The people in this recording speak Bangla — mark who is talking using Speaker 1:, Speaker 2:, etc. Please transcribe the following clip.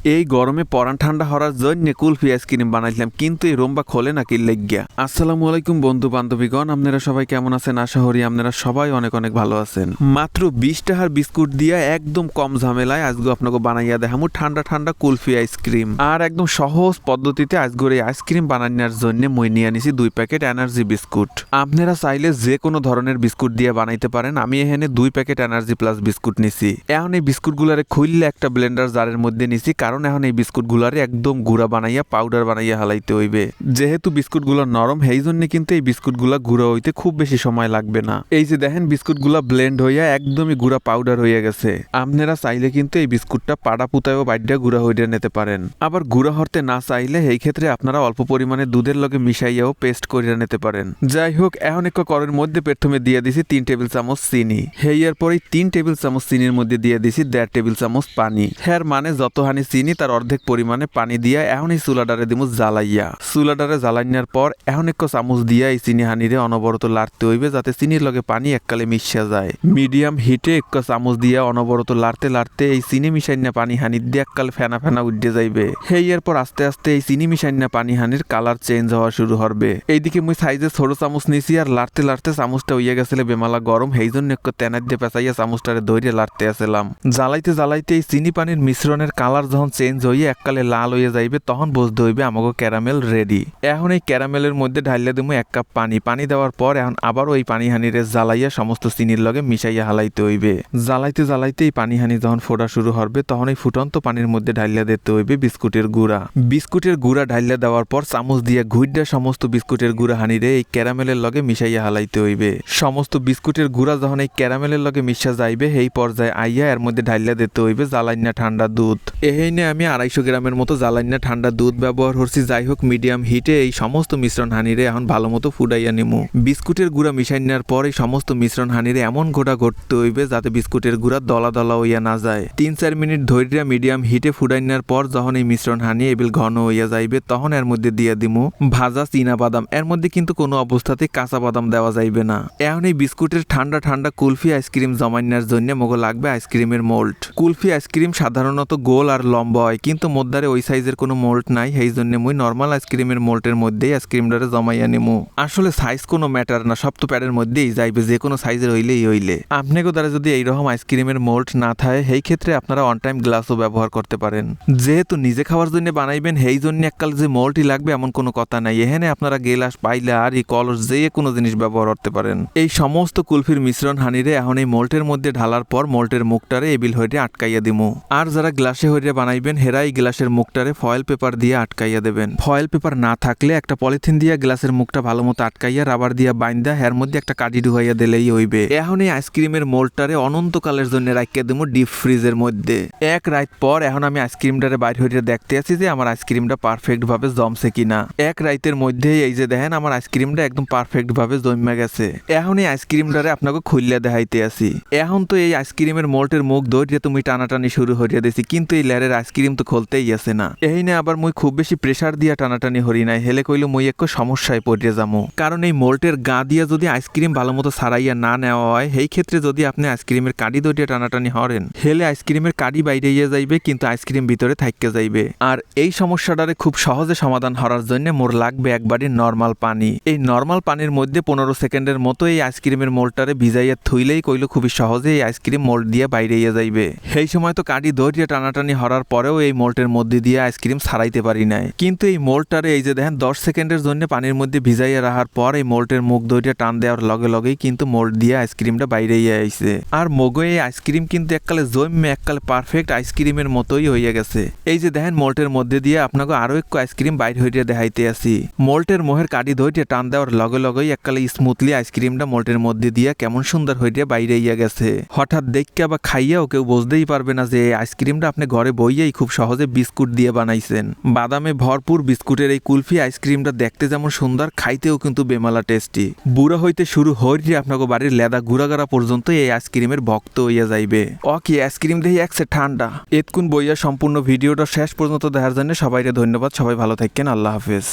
Speaker 1: এই গরমে পরান ঠান্ডা হওয়ার জন্য কুলফি আইসক্রিম বানাইলাম, কিন্তু এই রোম্বা খোলে নাকি লেগিয়া। আসসালামু আলাইকুম বন্ধু বান্ধবীগণ, আপনারা সবাই কেমন আছেন? আশা করি আপনারা সবাই অনেক অনেক ভালো আছেন। মাত্র 20 টাকার বিস্কুট দিয়া একদম কম ঝামেলায় আজকে আপনাকে বানাইয়া দেখামু ঠান্ডা ঠান্ডা কুলফি আইসক্রিম। আর একদম সহজ পদ্ধতিতে আজকে এই আইসক্রিম বানানোর জন্য মই নিয়ে আনিছি 2 প্যাকেট এনার্জি বিস্কুট। আপনারা চাইলে যে কোনো ধরনের বিস্কুট দিয়ে বানাইতে পারেন। আমি এখানে 2 প্যাকেট এনার্জি প্লাস বিস্কুট নিছি। এখন এই বিস্কুটগুলারে খুললে একটা ব্লেন্ডার জারের মধ্যে নিছি, কারণ এখন এই বিস্কুটগুলারে একদম গুঁড়া বানাইয়া পাউডার বানাইয়া হালাইতে হইবে। যেহেতু বিস্কুটগুলো নরম, সেই জন্য কিন্তু এই বিস্কুটগুলা গুঁড়া হইতে খুব বেশি সময় লাগবে না। এই যে দেখেন বিস্কুটগুলা ব্লেন্ড হইয়া একদমই গুঁড়া পাউডার হইয়া গেছে। আপনারা চাইলে কিন্তু এই বিস্কুটটা পাড়া পুতায়ও বাইডা গুঁড়া হইয়া নিতে পারেন। আবার গুঁড়া হতে না চাইলে এই ক্ষেত্রে আপনারা অল্প পরিমাণে দুধের লগে মিশাইয়াও পেস্ট করিয়া নিতে পারেন। যাই হোক, এখন এক করের মধ্যে প্রথমে দিয়ে দিছি 3 টেবিল চামচ চিনি। হেয়ার পরে 3 টেবিল চামচ চিনির মধ্যে দিয়ে দিছি 1.5 টেবিল চামচ পানি। হ্যার মানে যতখানি চিনি তার অর্ধেক পরিমাণে পানি দিয়া এখন এই চুলাডারে দিমু জ্বালাইয়া। চুলাডারে জ্বালাইনার পর এখন এক চামচ দিয়া এই চিনি হানিরে অনবরত লাড়তে হইবে, যাতে চিনির লগে পানি এককালে মিশা যায়। মিডিয়াম হিটে এক চামচ দিয়া অনবরত লাড়তে লাড়তে এই চিনি মিশাইনা পানি হানি দিয়ে এককালে ফেনা ফেনা উঠে যাইবে। হেয়ার পর আস্তে আস্তে এই চিনি মিশাইনা পানি হানির কালার চেঞ্জ হওয়া শুরু হবে। এইদিকে মুই সাইজে ছোট চামচ নিছি, আর লাড়তে লাড়তে চামচটা হইয়া গেছিল বেমালা গরম। সেই জন্য একটু তেনার দিয়ে পেঁচাইয়া চামচটারে ধরে লাড়তে আসলাম। জ্বালাইতে জ্বালাইতে এই চিনি পানির মিশ্রণের কালার যখন চেঞ্জ হইয়া এককালে লাল হইয়া যাইবে, তখন বুঝতে হইবে আমাকে ক্যারামেল রেডি। এখন এই ক্যারামেলের মধ্যে ঢালিয়া দেবো 1 কাপ পানি। পানি দেওয়ার পর এখন আবারও এই পানি হানিরে জ্বালাইয়া সমস্ত চিনির লগে মিশাইয়া হালাইতে হইবে। জ্বালাইতে জ্বালাইতে এই পানি হানি যখন ফোটা শুরু হবে, তখন এই ফুটন্ত পানির মধ্যে ঢালিয়া দিতে হইবে বিস্কুটের গুঁড়া। বিস্কুটের গুঁড়া ঢালিয়া দেওয়ার পর চামচ দিয়ে ঘুইডা সমস্ত বিস্কুটের গুঁড়া হানিরে এই ক্যারামেলের লগে মিশাইয়া হালাইতে হইবে। সমস্ত বিস্কুটের গুঁড়া যখন এই ক্যারামেলের লগে মিশা যাইবে, এই পর্যায়ে আইয়া এর মধ্যে ঢালিয়া দিতে হইবে জ্বালাইনা ঠান্ডা দুধ। এখানে আমি 250 গ্রামের মতো জ্বালাইনা ঠান্ডা দুধ ব্যবহার করছি। যাই হোক, মিডিয়াম হিটে এই সমস্ত মিশ্রণ হানিরে এখন ভালো মতো ফুটাইয়া নিমু। বিস্কুটের গুঁড়া মিশাই নেওয়ার পর এই সমস্ত মিশ্রণ হানিরে এমন ঘোটা ঘটতে হইবে যাতে বিস্কুটের গুঁড়া দলা দলা হইয়া না যায়। 3-4 মিনিট ধৈর্য মিডিয়াম হিটে ফুটাই নেওয়ার পর যখন এই মিশ্রণ হানি এবিল ঘন হইয়া যাইবে, তখন এর মধ্যে দিয়ে দিমু ভাজা চীনা বাদাম। এর মধ্যে কিন্তু কোনো অবস্থাতে কাঁচা বাদাম দেওয়া যাইবে না। এখন এই বিস্কুটের ঠান্ডা ঠান্ডা কুলফি আইসক্রিম জমাইনার জন্য মগো লাগবে আইসক্রিমের মোল্ড। কুলফি আইসক্রিম সাধারণত গোল আর লম্বা হয়, কিন্তু মধ্যে ওই সাইজের কোনো মোল্ড নাই। সেই জন্য মুই নর্মাল আইসক্রিমের মোল্ডের মধ্যেই আইসক্রিমটারে জমাইয়া নিমু। আসলে সাইজ কোনো ম্যাটার না, সব তো প্যাডের মধ্যেই যাইবে, যে কোনো সাইজের হইলেই হইলে। আপনাকে দ্বারা যদি এইরকম আইসক্রিমের মোল্ড না থাকে, সেই ক্ষেত্রে আপনারা অন টাইম গ্লাসও ব্যবহার করতে পারেন। যেহেতু নিজে খাওয়ার জন্য বানাইবেন, সেই জন্য এককাল যে মোল্ডই লাগবে এমন কোনো কথা নাই। এখানে আপনারা গেলাস পাইলে আর এই কলস যে কোনো জিনিস ব্যবহার করতে পারেন। এই সমস্ত কুলফির মিশ্রণ হানিরে এখন এই মোল্টের মধ্যে ঢালার পর মোল্টের মুখটারে এবিল হইতে আটকাইয়া দিমু। আর যারা গ্লাসে হইতে বানাইবেন, হেরা এই গ্লাসের মুখটারে ফয়েল পেপার দিয়ে আটকাইয়া দেবেন। ফয়েল পেপার না থাকলে একটা পলিথিন দিয়ে গ্লাসের মুখটা ভালো মতো আটকাইয়া রাবার দিয়া বাইন্দা এর মধ্যে একটা কাঠি ঢুকাইয়া দিলেই হইবে। এখন এই আইসক্রিমের মোল্ডটারে অনন্তকালের জন্য রাখিয়া দেবো ডিপ ফ্রিজের মধ্যে। 1 রাত পর এখন আমি আইসক্রিমটারে বাইরে হইতে দেখতে আছি যে আমার আইসক্রিমটা পারফেক্ট ভাবে জমছে কিনা। 1 রাতের মধ্যে এই যে দেখেন আমার আইসক্রিমটা একদম পারফেক্ট ভাবে জমে গেছে। এখন এই আইসক্রিমটারে আপনাকে খুললে দেখাইতে আসি। এখন তো এই আইসক্রিমের মোল্ডের মুখ ধরিয়ে তুমি টানাটানি শুরু হইয়া দিছি, কিন্তু এই লেয়ারের আইসক্রিম তো খুলতেই আছে না। এই না আবার মুই খুব বেশি প্রেসার দিয়া টানাটানি হরি নাই, হেলে কইলো মুই একটু সমস্যায় পড়ে যাবো। কারণ এই মোল্টের গা দিয়া যদি আইসক্রিম ভালো মতো ছাড়াইয়া না নেওয়া হয়, সেই ক্ষেত্রে যদি আপনি আইসক্রিমের কাডি ধরিয়ে টানাটানি হরেন, হেলে আইসক্রিমের কাডি বাইরে যাইবে, কিন্তু আইসক্রিম ভিতরে থাইকে যাইবে। আর এই সমস্যাটারে খুব সহজে সমাধান হওয়ার জন্য মোর লাগবে একবারে নর্মাল পানি। এই নর্মাল পানির মধ্যে 15 সেকেন্ডের মতো এই আইসক্রিমের মোল্ডটারে ভিজাইয়া থইলেই কইলো খুবই সহজে এই আইসক্রিম মোল্ড দিয়ে বাইরে যাইবে। সেই সময় তো কাডি ধরিয়ে টানাটানি হরার পরেও এই মোল্টের মধ্যে দিয়ে আইসক্রিম ছাড়াইতে পারি নাই। কিন্তু এই মোল্ডটারে এই যে দেখেন 10 সেকেন্ডের জন্য পানির মধ্যে ভিজাইয়া রাখার পর এই মোল্টের মুখ ধরিয়ে টান দেওয়ার লগে লগেই কিন্তু মোল্ড দিয়ে আইসক্রিমটা বাইরে আইছে। আর মগো এই আইসক্রিম কিন্তু এককালে জমে এককালে পারফেক্ট আইসক্রিমের মতোই হইয়া গেছে। এই যে দেখেন মোল্টের মধ্যে দিয়ে আপনাকে আরো একটু আইসক্রিম বাইরে হইয়া দেখাইতে আসি। মোল্টের মোহের কাডি ধরিয়ে টান দেওয়ার লগে লগেই এককালে স্মুথলি আইসক্রিমটা মোল্টের মধ্যে দিয়ে কেমন সুন্দর হইয়া বাইরে গেছে। হঠাৎ দেখে বা খাইয়াও কেউ বুঝতেই পারবে না যে আইসক্রিমটা আপনি ঘরে বইয়েই খুব সহজে বিস্কুট দিয়ে বানাইছেন। বাদামে ভরপুর বিস্কুটের এই কুলফি আইসক্রিমটা দেখতে যেমন সুন্দর, খাইতেও কিন্তু বেমালা টেস্টি। বুড়া হইতে শুরু হইরে আপনাকে বাড়ির লেদা গুড়াগাড়া পর্যন্ত এই আইসক্রিমের ভক্ত হইয়া যাইবে। কি আইসক্রিম দেখি একসে ঠান্ডা। এতক্ষণ বইয়া সম্পূর্ণ ভিডিওটা শেষ পর্যন্ত দেখার জন্য সবাইকে ধন্যবাদ। সবাই ভালো থাকেন। আল্লাহ হাফেজ।